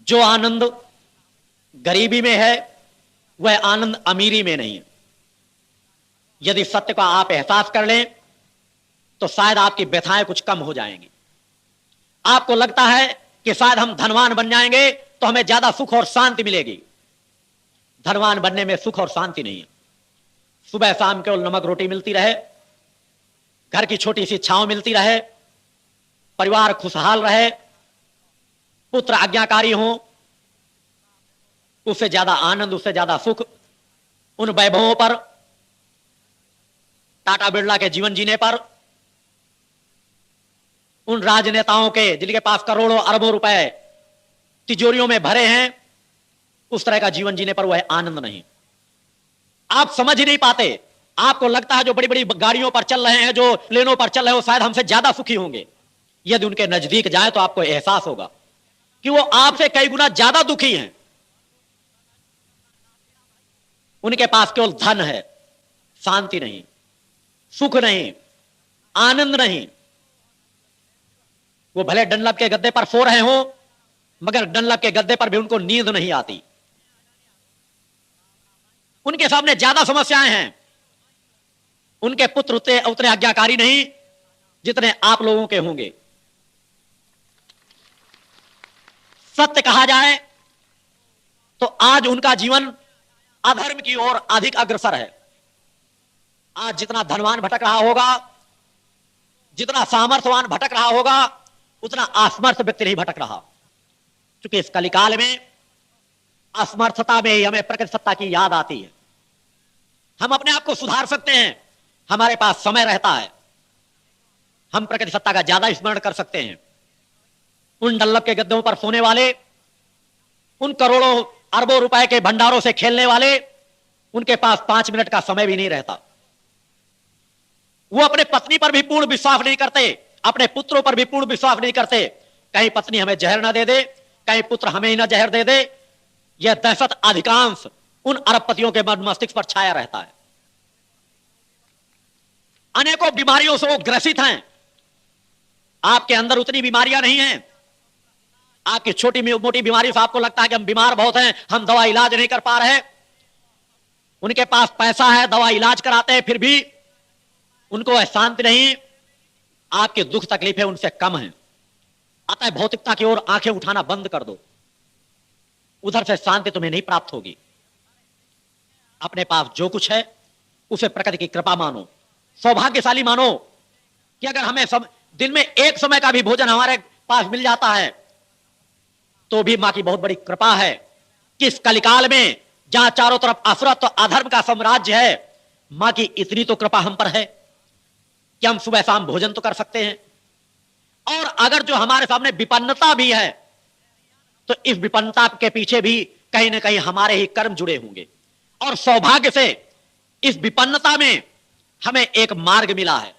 जो आनंद गरीबी में है वह आनंद अमीरी में नहीं है। यदि सत्य का आप एहसास कर लें तो शायद आपकी व्यथाएं कुछ कम हो जाएंगी। आपको लगता है कि शायद हम धनवान बन जाएंगे तो हमें ज्यादा सुख और शांति मिलेगी। धनवान बनने में सुख और शांति नहीं है। सुबह शाम केवल नमक रोटी मिलती रहे, घर की छोटी सी छांव मिलती रहे, परिवार खुशहाल रहे, पुत्र आज्ञाकारी हो, उससे ज्यादा आनंद, उससे ज्यादा सुख उन वैभवों पर, टाटा बिरला के जीवन जीने पर, उन राजनेताओं के जिनके पास करोड़ों अरबों रुपए तिजोरियों में भरे हैं, उस तरह का जीवन जीने पर वह आनंद नहीं। आप समझ ही नहीं पाते। आपको लगता है जो बड़ी बड़ी गाड़ियों पर चल रहे हैं, जो प्लेनों पर चल रहे हो, शायद हमसे ज्यादा सुखी होंगे। यदि उनके नजदीक जाए तो आपको एहसास होगा कि वो आपसे कई गुना ज्यादा दुखी हैं। उनके पास केवल धन है, शांति नहीं, सुख नहीं, आनंद नहीं। वो भले डनलप के गद्दे पर सो रहे हो, मगर डनलप के गद्दे पर भी उनको नींद नहीं आती। उनके सामने ज्यादा समस्याएं हैं। उनके पुत्र उतने आज्ञाकारी नहीं जितने आप लोगों के होंगे। सत्य कहा जाए तो आज उनका जीवन अधर्म की ओर अधिक अग्रसर है। आज जितना धनवान भटक रहा होगा, जितना सामर्थ्यवान भटक रहा होगा, उतना असमर्थ व्यक्ति नहीं भटक रहा। क्योंकि इस कलिकाल में असमर्थता में ही हमें प्रकृति सत्ता की याद आती है। हम अपने आप को सुधार सकते हैं, हमारे पास समय रहता है। हम प्रकृति सत्ता का ज्यादा स्मरण कर सकते हैं। उन डल्लभ के गद्दों पर सोने वाले, उन करोड़ों अरबों रुपए के भंडारों से खेलने वाले, उनके पास 5 मिनट का समय भी नहीं रहता। वो अपने पत्नी पर भी पूर्ण विश्वास नहीं करते, अपने पुत्रों पर भी पूर्ण विश्वास नहीं करते। कहीं पत्नी हमें जहर ना दे दे, कहीं पुत्र हमें ही ना जहर दे दे। यह दहशत अधिकांश उन अरबपतियों के मन मस्तिष्क पर छाया रहता है। अनेकों बीमारियों से वो ग्रसित हैं। आपके अंदर उतनी बीमारियां नहीं हैं। आपकी छोटी मोटी बीमारी से आपको लगता है कि हम बीमार बहुत हैं, हम दवा इलाज नहीं कर पा रहे। उनके पास पैसा है, दवा इलाज कराते हैं, फिर भी उनको शांति नहीं। आपके दुख तकलीफें उनसे कम हैं। अतः भौतिकता की ओर आंखें उठाना बंद कर दो, उधर से शांति तुम्हें नहीं प्राप्त होगी। अपने पास जो कुछ है उसे प्रकृति की कृपा मानो, सौभाग्यशाली मानो कि अगर हमें दिन में एक समय का भी भोजन हमारे पास मिल जाता है तो भी मां की बहुत बड़ी कृपा है कि इस कलिकाल में जहां चारों तरफ असुरत्व अधर्म का साम्राज्य है, मां की इतनी तो कृपा हम पर है कि हम सुबह शाम भोजन तो कर सकते हैं। और अगर जो हमारे सामने विपन्नता भी है तो इस विपन्नता के पीछे भी कहीं ना कहीं हमारे ही कर्म जुड़े होंगे। और सौभाग्य से इस विपन्नता में हमें एक मार्ग मिला है।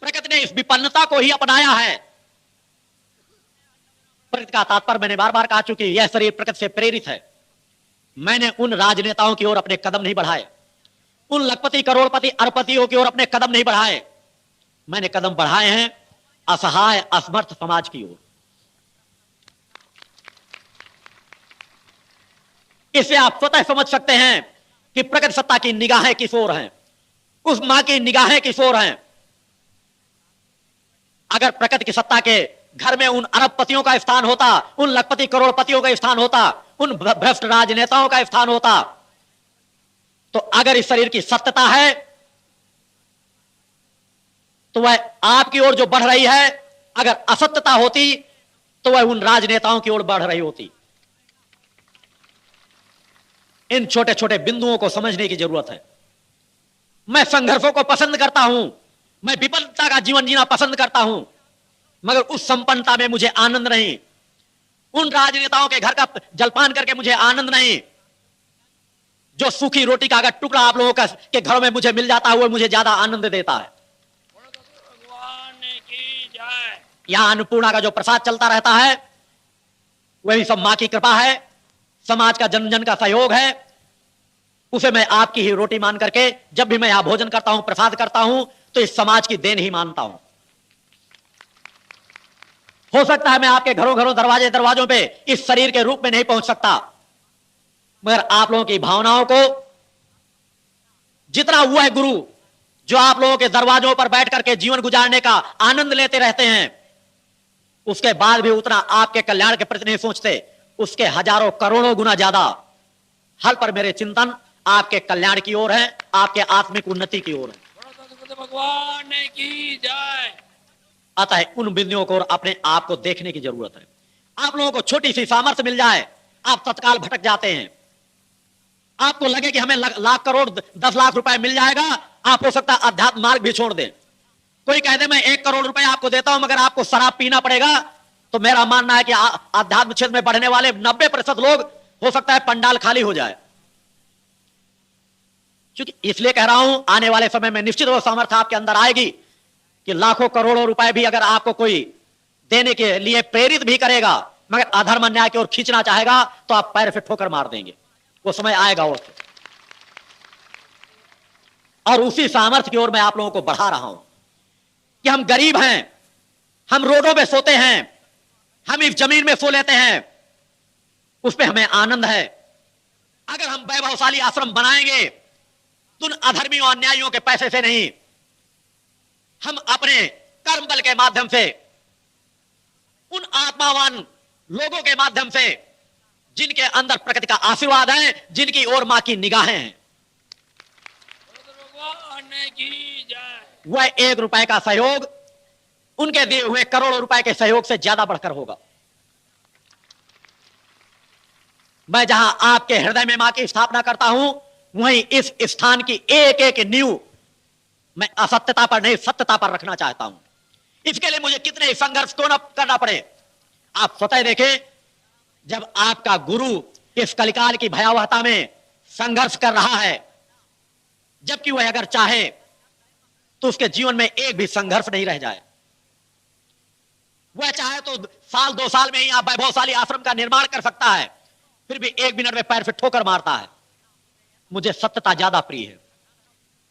प्रकृति ने इस विपन्नता को ही अपनाया है। प्रकृति का तात्पर्य मैंने बार बार कहा, चूंकि यह शरीर प्रकृति से प्रेरित है। मैंने उन राजनेताओं की ओर अपने कदम नहीं बढ़ाए, उन लखपति करोड़पति अरबपतियों की ओर अपने कदम नहीं बढ़ाए। मैंने कदम बढ़ाए हैं असहाय असमर्थ समाज की ओर। इससे आप स्वतः समझ सकते हैं कि प्रकृति सत्ता की निगाहें किस ओर हैं, उस मां की निगाहें किस ओर हैं। अगर प्रकृति की सत्ता के घर में उन अरबपतियों का स्थान होता, उन लखपति करोड़पतियों का स्थान होता, उन भ्रष्ट राजनेताओं का स्थान होता, तो अगर इस शरीर की सत्यता है तो वह आपकी ओर जो बढ़ रही है, अगर असत्यता होती तो वह उन राजनेताओं की ओर बढ़ रही होती। इन छोटे छोटे बिंदुओं को समझने की जरूरत है। मैं संघर्षों को पसंद करता हूं, मैं विपन्नता का जीवन जीना पसंद करता हूं, मगर उस संपन्नता में मुझे आनंद नहीं। उन राजनेताओं के घर का जलपान करके मुझे आनंद नहीं। जो सूखी रोटी का अगर टुकड़ा आप लोगों के घरों में मुझे मिल जाता है, वो मुझे ज्यादा आनंद देता है। यहां अन्नपूर्णा का जो प्रसाद चलता रहता है, वही सब मां की कृपा है, समाज का जन जन का सहयोग है। उसे मैं आपकी ही रोटी मान करके जब भी मैं यहां भोजन करता हूं, प्रसाद करता हूं, तो इस समाज की देन ही मानता हूं। हो सकता है मैं आपके घरों घरों दरवाजों पे इस शरीर के रूप में नहीं पहुंच सकता, मगर आप लोगों की भावनाओं को जितना हुआ है गुरु जो आप लोगों के दरवाजों पर बैठ करके जीवन गुजारने का आनंद लेते रहते हैं, उसके बाद भी उतना आपके कल्याण के प्रति नहीं सोचते, उसके हजारों करोड़ों गुना ज्यादा हल पर मेरे चिंतन आपके कल्याण की ओर है, आपके आत्मिक उन्नति की ओर है। भगवान की जय। अतः उन बिंदुओं को अपने आप को देखने की जरूरत है। आप लोगों को छोटी सी सामर्थ्य मिल जाए, आप तत्काल भटक जाते हैं। आपको लगे कि हमें लाख करोड़ 10 लाख रुपए मिल जाएगा, आप हो सकता है अध्यात्म मार्ग भी छोड़ दें। कोई कह दे मैं 1 करोड़ रुपए आपको देता हूं मगर आपको शराब पीना पड़ेगा, तो मेरा मानना है कि आध्यात्म क्षेत्र में बढ़ने वाले 90% लोग हो सकता है पंडाल खाली हो जाए। क्योंकि इसलिए कह रहा हूं आने वाले समय में निश्चित वो सामर्थ्य आपके अंदर आएगी कि लाखों करोड़ों रुपए भी अगर आपको कोई देने के लिए प्रेरित भी करेगा मगर अधर्म अन्याय की ओर खींचना चाहेगा तो आप पैर से ठोकर मार देंगे। वो समय आएगा और उसी सामर्थ्य की ओर मैं आप लोगों को बढ़ा रहा हूं कि हम गरीब हैं, हम रोडों पे सोते हैं, हम इस जमीन में सो लेते हैं, उस पे हमें आनंद है। अगर हम वैभवशाली आश्रम बनाएंगे तो उन अधर्मियों अन्यायियों के पैसे से नहीं, हम अपने कर्म बल के माध्यम से उन आत्मावान लोगों के माध्यम से जिनके अंदर प्रकृति का आशीर्वाद है, जिनकी ओर मां की निगाहें हैं, वह 1 रुपए का सहयोग उनके दिए हुए करोड़ों रुपए के सहयोग से ज्यादा बढ़कर होगा। मैं जहां आपके हृदय में मां की स्थापना करता हूं वहीं इस स्थान की एक एक नींव मैं असत्यता पर नहीं सत्यता पर रखना चाहता हूं। इसके लिए मुझे कितने संघर्ष क्यों न करना पड़े। आप स्वतः देखें, जब आपका गुरु इस कलिकाल की भयावहता में संघर्ष कर रहा है, जबकि वह अगर चाहे तो उसके जीवन में एक भी संघर्ष नहीं रह जाए। वह चाहे तो साल 2 साल में ही आप वैभवशाली आश्रम का निर्माण कर सकता है, फिर भी 1 मिनट में पैर से ठोकर मारता है। मुझे सत्यता ज्यादा प्रिय है,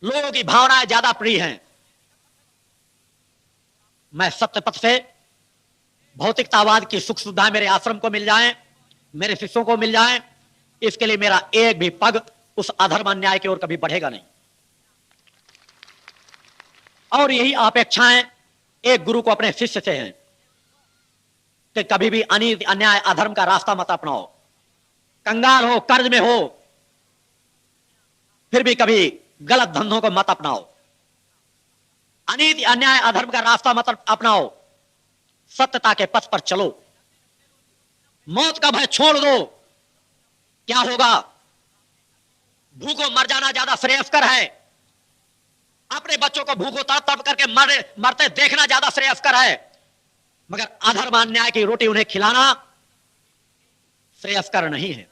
लोगों की भावनाएं ज्यादा प्रिय हैं। मैं सत्य पथ से भौतिकतावाद की सुख सुविधा मेरे आश्रम को मिल जाए, मेरे शिष्यों को मिल जाए, इसके लिए मेरा एक भी पग उस अधर्म अन्याय की ओर कभी बढ़ेगा नहीं। और यही अपेक्षाएं एक गुरु को अपने शिष्य से हैं कि कभी भी अनीति अन्याय अधर्म का रास्ता मत अपनाओ। कंगाल हो, कर्ज में हो, फिर भी कभी गलत धंधों को मत अपनाओ। अनीति अन्याय अधर्म का रास्ता मत अपनाओ, सत्यता के पथ पर चलो। मौत का भय छोड़ दो। क्या होगा? भूखों मर जाना ज्यादा श्रेयस्कर है। अपने बच्चों को भूखों तड़प तड़प करके मरते देखना ज्यादा श्रेयस्कर है, मगर अधर्म अन्याय की रोटी उन्हें खिलाना श्रेयस्कर नहीं है।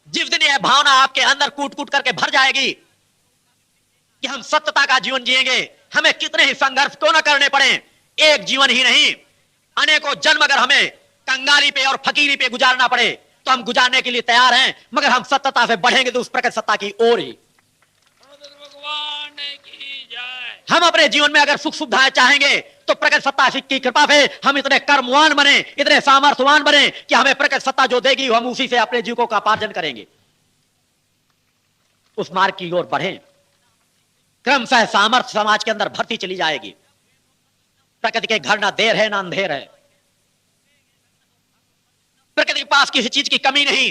जिस दिन यह भावना आपके अंदर कूट कूट करके भर जाएगी कि हम सत्यता का जीवन जिएंगे, हमें कितने ही संघर्ष क्यों न करने पड़े, एक जीवन ही नहीं अनेकों जन्म अगर हमें कंगाली पे और फकीरी पे गुजारना पड़े तो हम गुजारने के लिए तैयार हैं, मगर हम सत्यता से बढ़ेंगे तो उस प्रकट सत्ता की ओर ही। हम अपने जीवन में अगर सुख सुविधाएं चाहेंगे तो प्रकट सत्ता की कृपा से हम इतने कर्मवान बने, इतने सामर्थ्यवान बने कि हमें प्रकट सत्ता जो देगी हम उसी से अपने जीवों का उपार्जन करेंगे। उस मार्ग की ओर बढ़ें। क्रमशः सामर्थ्य समाज के अंदर भरती चली जाएगी। प्रकृति के घर ना देर है ना अंधेर है। प्रकृति के पास किसी चीज की कमी नहीं,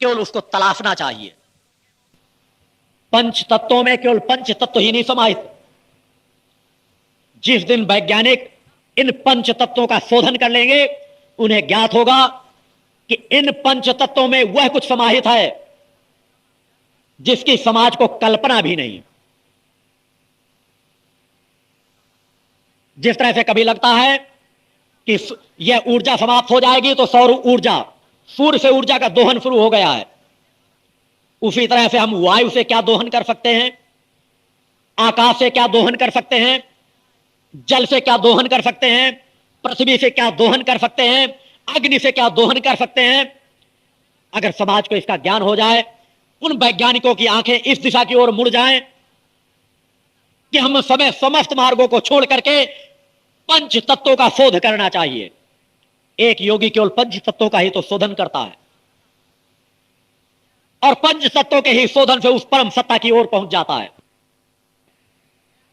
केवल उसको तलाशना चाहिए। पंच तत्वों में केवल पंच तत्व ही नहीं समाहित। जिस दिन वैज्ञानिक इन पंच तत्वों का शोधन कर लेंगे उन्हें ज्ञात होगा कि इन पंच तत्वों में वह कुछ समाहित है जिसकी समाज को कल्पना भी नहीं। जिस तरह से कभी लगता है कि यह ऊर्जा समाप्त हो जाएगी तो सौर ऊर्जा, सूर्य से ऊर्जा का दोहन शुरू हो गया है, उसी तरह से हम वायु से क्या दोहन कर सकते हैं, आकाश से क्या दोहन कर सकते हैं, जल से क्या दोहन कर सकते हैं, पृथ्वी से क्या दोहन कर सकते हैं, अग्नि से क्या दोहन कर सकते हैं। अगर समाज को इसका ज्ञान हो जाए, उन वैज्ञानिकों की आंखें इस दिशा की ओर मुड़ जाएं कि हम समय समस्त मार्गों को छोड़ करके पंच तत्वों का शोध करना चाहिए। एक योगी केवल पंच तत्वों का ही तो शोधन करता है और पंच तत्वों के ही शोधन से उस परम सत्ता की ओर पहुंच जाता है।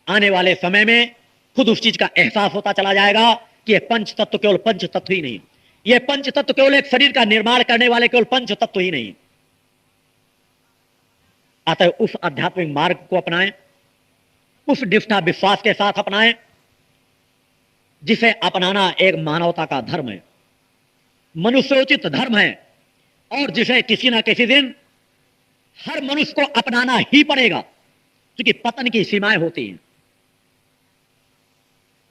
आने वाले समय में खुद उस चीज का एहसास होता चला जाएगा कि ये पंच तत्व केवल पंच तत्व ही नहीं, ये पंच तत्व केवल एक शरीर का निर्माण करने वाले केवल पंच तत्व ही नहीं। अतः उस आध्यात्मिक मार्ग को अपनाएं, उस निष्ठा विश्वास के साथ अपनाएं जिसे अपनाना एक मानवता का धर्म है, मनुष्योचित धर्म है, और जिसे किसी ना किसी दिन हर मनुष्य को अपनाना ही पड़ेगा, क्योंकि पतन की सीमाएं होती हैं।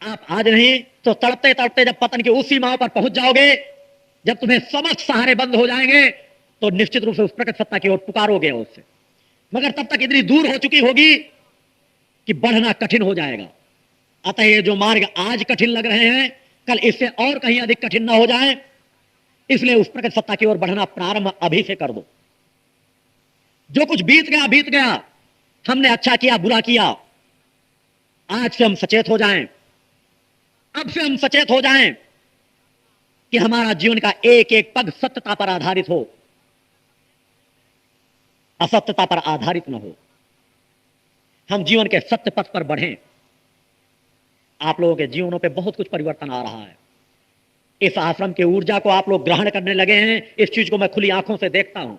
आप आज नहीं तो तड़पते तड़पते जब पतन की उस सीमाओं पर पहुंच जाओगे, जब तुम्हें समस्त सहारे बंद हो जाएंगे, तो निश्चित रूप से उस प्रकट सत्ता की ओर पुकारोगे उससे। मगर तब तक इतनी दूर हो चुकी होगी कि बढ़ना कठिन हो जाएगा। अतः ये जो मार्ग आज कठिन लग रहे हैं, कल इससे और कहीं अधिक कठिन ना हो जाए, इसलिए उस प्रकट सत्ता की ओर बढ़ना प्रारंभ अभी से कर दो। जो कुछ बीत गया बीत गया, हमने अच्छा किया बुरा किया, आज से हम सचेत हो जाएं, अब से हम सचेत हो जाएं कि हमारा जीवन का एक एक पग सत्यता पर आधारित हो, असत्यता पर आधारित न हो। हम जीवन के सत्य पथ पर बढ़ें। आप लोगों के जीवनों पे बहुत कुछ परिवर्तन आ रहा है। इस आश्रम की ऊर्जा को आप लोग ग्रहण करने लगे हैं, इस चीज को मैं खुली आंखों से देखता हूं।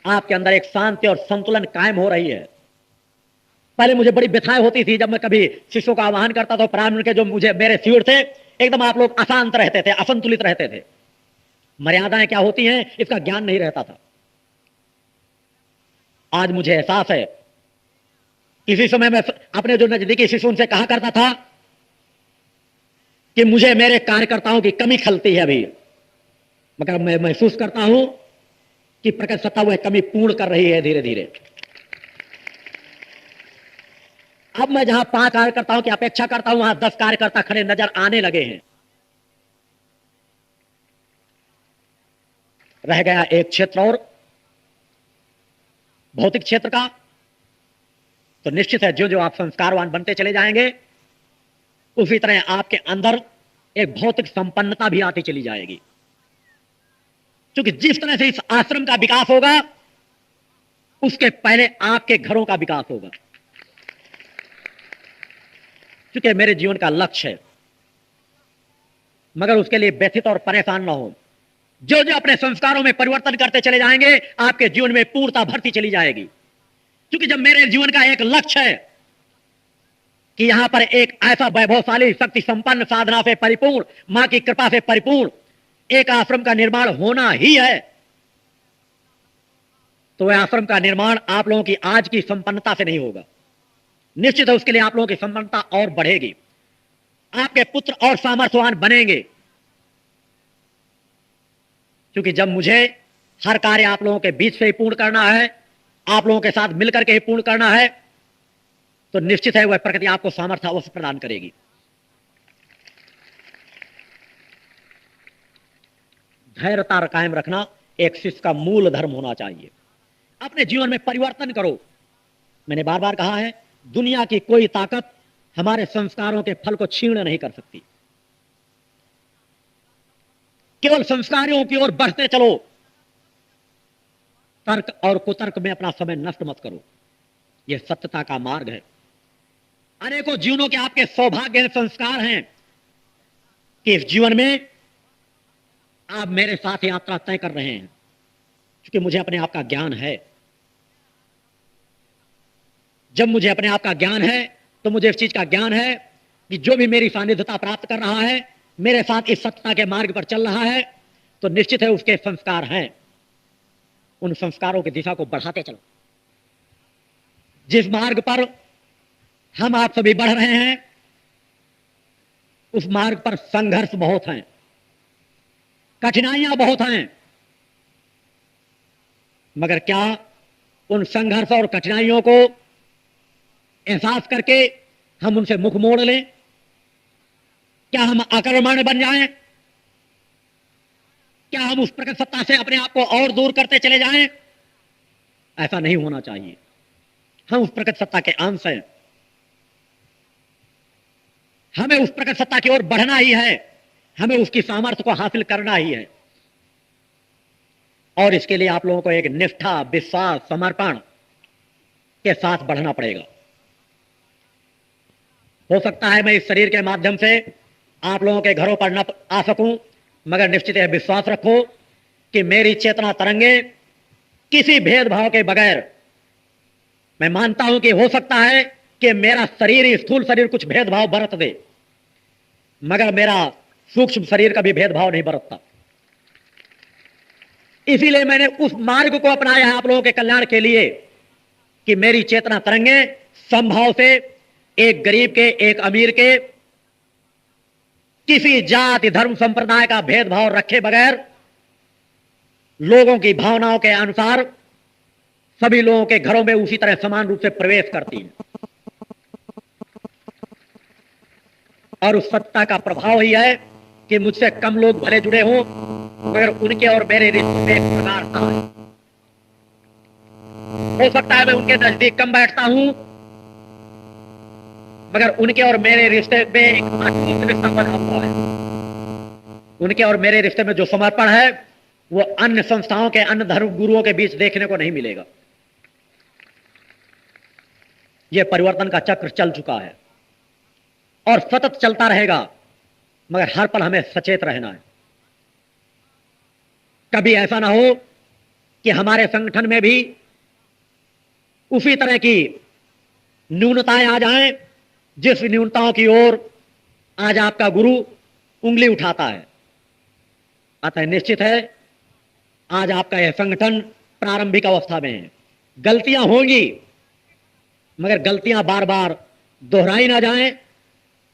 आपके अंदर एक शांति और संतुलन कायम हो रही है। पहले मुझे बड़ी व्यथाएं होती थी जब मैं कभी शिष्यों का आह्वान करता था, प्रारंभ के जो मुझे मेरे शिविर थे, एकदम आप लोग अशांत रहते थे, असंतुलित रहते थे, मर्यादाएं क्या होती हैं इसका ज्ञान नहीं रहता था। आज मुझे एहसास है, किसी समय मैं अपने जो नजदीकी शिष्यों उनसे कहा करता था कि मुझे मेरे कार्यकर्ताओं की कमी खलती है अभी, मगर मैं महसूस करता हूं कि प्रकट सत्ता वह कमी पूर्ण कर रही है धीरे धीरे। अब मैं जहां 5 कार्यकर्ताओं की अपेक्षा करता हूं, वहां 10 कार्यकर्ता खड़े नजर आने लगे हैं। रह गया एक क्षेत्र और, भौतिक क्षेत्र का। तो निश्चित है जो जो आप संस्कारवान बनते चले जाएंगे, उसी तरह आपके अंदर एक भौतिक संपन्नता भी आती चली जाएगी। क्योंकि जिस तरह से इस आश्रम का विकास होगा, उसके पहले आपके घरों का विकास होगा। क्योंकि मेरे जीवन का लक्ष्य है, मगर उसके लिए व्यथित और परेशान ना हो। जो जो अपने संस्कारों में परिवर्तन करते चले जाएंगे, आपके जीवन में पूर्णता भरती चली जाएगी। क्योंकि जब मेरे जीवन का एक लक्ष्य है कि यहां पर एक ऐसा वैभवशाली, शक्ति संपन्न, साधना से परिपूर्ण, मां की कृपा से परिपूर्ण एक आश्रम का निर्माण होना ही है, तो वह आश्रम का निर्माण आप लोगों की आज की संपन्नता से नहीं होगा। निश्चित है उसके लिए आप लोगों की संपन्नता और बढ़ेगी, आपके पुत्र और सामर्थ्यवान बनेंगे। क्योंकि जब मुझे हर कार्य आप लोगों के बीच से ही पूर्ण करना है, आप लोगों के साथ मिलकर के ही पूर्ण करना है, तो निश्चित है वह प्रकृति आपको सामर्थ्य अवश्य प्रदान करेगी। धैर्यता कायम रखना एक शिष्य का मूल धर्म होना चाहिए। अपने जीवन में परिवर्तन करो। मैंने बार बार कहा है, दुनिया की कोई ताकत हमारे संस्कारों के फल को छीन नहीं कर सकती। केवल संस्कारों की ओर बढ़ते चलो, तर्क और कुतर्क में अपना समय नष्ट मत करो। यह सत्यता का मार्ग है। अनेकों जीवनों के आपके सौभाग्य संस्कार हैं कि इस जीवन में आप मेरे साथ यात्रा तय कर रहे हैं, क्योंकि मुझे अपने आप का ज्ञान है। जब मुझे अपने आप का ज्ञान है, तो मुझे इस चीज का ज्ञान है कि जो भी मेरी सानिध्यता प्राप्त कर रहा है, मेरे साथ इस सत्यता के मार्ग पर चल रहा है, तो निश्चित है उसके संस्कार हैं। उन संस्कारों की दिशा को बढ़ाते चलो। जिस मार्ग पर हम आप सभी बढ़ रहे हैं, उस मार्ग पर संघर्ष बहुत हैं, कठिनाइयां बहुत हैं, मगर क्या उन संघर्ष और कठिनाइयों को एहसास करके हम उनसे मुख मोड़ लें? क्या हम आक्रमण बन जाएं? क्या हम उस प्रकट सत्ता से अपने आप को और दूर करते चले जाएं? ऐसा नहीं होना चाहिए। हम उस प्रकट सत्ता के अंश हैं। हमें उस प्रकट सत्ता की ओर बढ़ना ही है, हमें उसकी सामर्थ्य को हासिल करना ही है। और इसके लिए आप लोगों को एक निष्ठा, विश्वास, समर्पण के साथ बढ़ना पड़ेगा। हो सकता है मैं इस शरीर के माध्यम से आप लोगों के घरों पर न आ सकूं, मगर निश्चित यह विश्वास रखो कि मेरी चेतना तरंगे किसी भेदभाव के बगैर, मैं मानता हूं कि हो सकता है कि मेरा शरीर, स्थूल शरीर कुछ भेदभाव बरत दे, मगर मेरा सूक्ष्म शरीर का भी भेदभाव नहीं बरतता। इसीलिए मैंने उस मार्ग को अपनाया है आप लोगों के कल्याण के लिए कि मेरी चेतना तरंगे संभाव से एक गरीब के, एक अमीर के, किसी जाति, धर्म, संप्रदाय का भेदभाव रखे बगैर लोगों की भावनाओं के अनुसार सभी लोगों के घरों में उसी तरह समान रूप से प्रवेश करती है। और उस सत्ता का प्रभाव ही है कि मुझसे कम लोग भले जुड़े हों, मगर उनके और मेरे रिश्ते में एक प्रकार का है। हो सकता है मैं उनके नजदीक कम बैठता हूं, मगर उनके और मेरे रिश्ते में एक आत्मीय रिश्ता बना हुआ है। उनके और मेरे रिश्ते में जो समर्पण है वो अन्य संस्थाओं के, अन्य धर्म गुरुओं के बीच देखने को नहीं मिलेगा। यह परिवर्तन का चक्र चल चुका है और सतत चलता रहेगा, मगर हर पल हमें सचेत रहना है। कभी ऐसा ना हो कि हमारे संगठन में भी उसी तरह की न्यूनताएं आ जाएं जिस न्यूनताओं की ओर आज आपका गुरु उंगली उठाता है। अतः निश्चित है आज आपका यह संगठन प्रारंभिक अवस्था में है। गलतियां होंगी, मगर गलतियां बार बार दोहराई ना जाएं।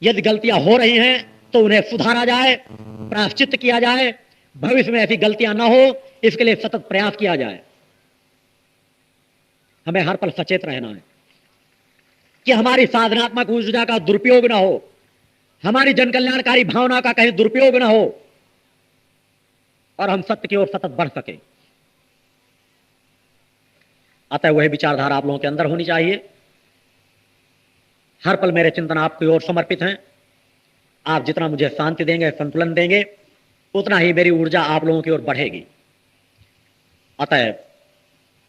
यदि गलतियां हो रही हैं तो उन्हें सुधारा जाए, प्रायश्चित किया जाए, भविष्य में ऐसी गलतियां ना हो इसके लिए सतत प्रयास किया जाए। हमें हर पल सचेत रहना है कि हमारी साधनात्मक ऊर्जा का दुरुपयोग ना हो, हमारी जन कल्याणकारी भावना का कहीं दुरुपयोग ना हो और हम सत्य की ओर सतत बढ़ सके। अतः वह विचारधारा आप लोगों के अंदर होनी चाहिए। हर पल मेरे चिंतन आपकी ओर समर्पित हैं। आप जितना मुझे शांति देंगे, संतुलन देंगे, उतना ही मेरी ऊर्जा आप लोगों की ओर बढ़ेगी। अतः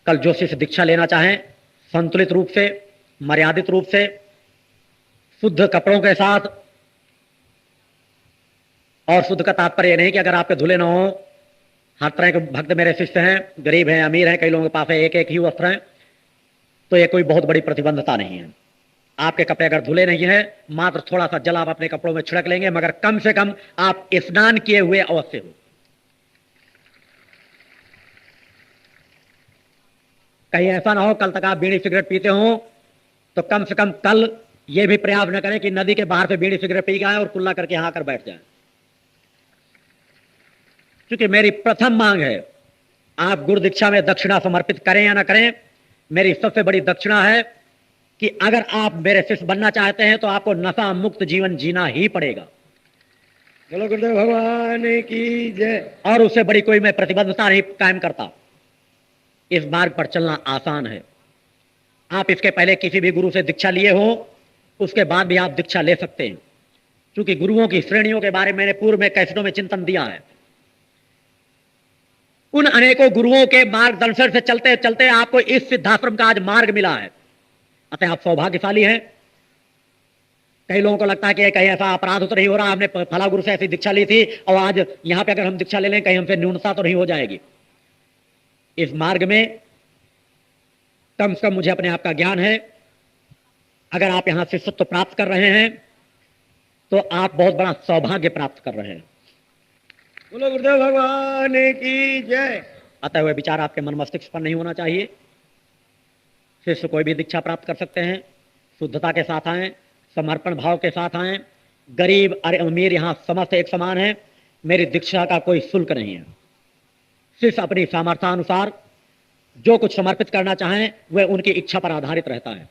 कल जो शिष्य दीक्षा लेना चाहें, संतुलित रूप से, मर्यादित रूप से, शुद्ध कपड़ों के साथ, और शुद्ध का तात्पर्य नहीं कि अगर आपके धुले ना हो, हर तरह के भक्त मेरे शिष्य हैं, गरीब हैं, अमीर हैं, कई लोगों के पास है एक एक ही वस्त्र हैं, तो यह कोई बहुत बड़ी प्रतिबंधता नहीं है। आपके कपड़े अगर धुले नहीं है, मात्र थोड़ा सा जल आप अपने कपड़ों में छिड़क लेंगे, मगर कम से कम आप स्नान किए हुए अवश्य हो। कहीं ऐसा ना हो कल तक आप बीड़ी सिगरेट पीते हो तो कम से कम कल यह भी प्रयास न करें कि नदी के बाहर से बीड़ी सिगरेट पी गए और कुल्ला करके यहां आकर बैठ जाए। क्योंकि मेरी प्रथम मांग है, आप गुरु दीक्षा में दक्षिणा समर्पित करें या ना करें, मेरी सबसे बड़ी दक्षिणा है कि अगर आप मेरे शिष्य बनना चाहते हैं तो आपको नशा मुक्त जीवन जीना ही पड़ेगा। बोलो गुरुदेव भगवान की जय। और उससे बड़ी कोई मैं प्रतिबद्धता नहीं कायम करता। इस मार्ग पर चलना आसान है। आप इसके पहले किसी भी गुरु से दीक्षा लिए हो, उसके बाद भी आप दीक्षा ले सकते हैं, क्योंकि गुरुओं की श्रेणियों के बारे में मैंने पूर्व में कैसेटों में चिंतन दिया है। उन अनेकों गुरुओं के मार्गदर्शन से चलते चलते आपको इस सिद्धाश्रम का आज मार्ग मिला है। अतः आप सौभाग्यशाली हैं। कई लोगों को लगता है कि कहीं ऐसा अपराध तो नहीं हो रहा, हमने फला गुरु से ऐसी दीक्षा ली थी और आज यहां पे अगर हम दीक्षा ले लें कहीं हमसे न्यूनता तो नहीं हो जाएगी। इस मार्ग में कम से कम मुझे अपने आप का ज्ञान है। अगर आप यहां शिष्यत्व प्राप्त कर रहे हैं तो आप बहुत बड़ा सौभाग्य प्राप्त कर रहे हैं। बोलो गुरुदेव भगवान की जय। अतः वह विचार आपके मन मस्तिष्क पर नहीं होना चाहिए। शिष्य कोई भी दीक्षा प्राप्त कर सकते हैं। शुद्धता के साथ आएं, समर्पण भाव के साथ आएं। गरीब और अमीर यहां समस्त एक समान है। मेरी दीक्षा का कोई शुल्क नहीं है। शिष्य अपनी सामर्थ्यानुसार जो कुछ समर्पित करना चाहें वह उनकी इच्छा पर आधारित रहता है।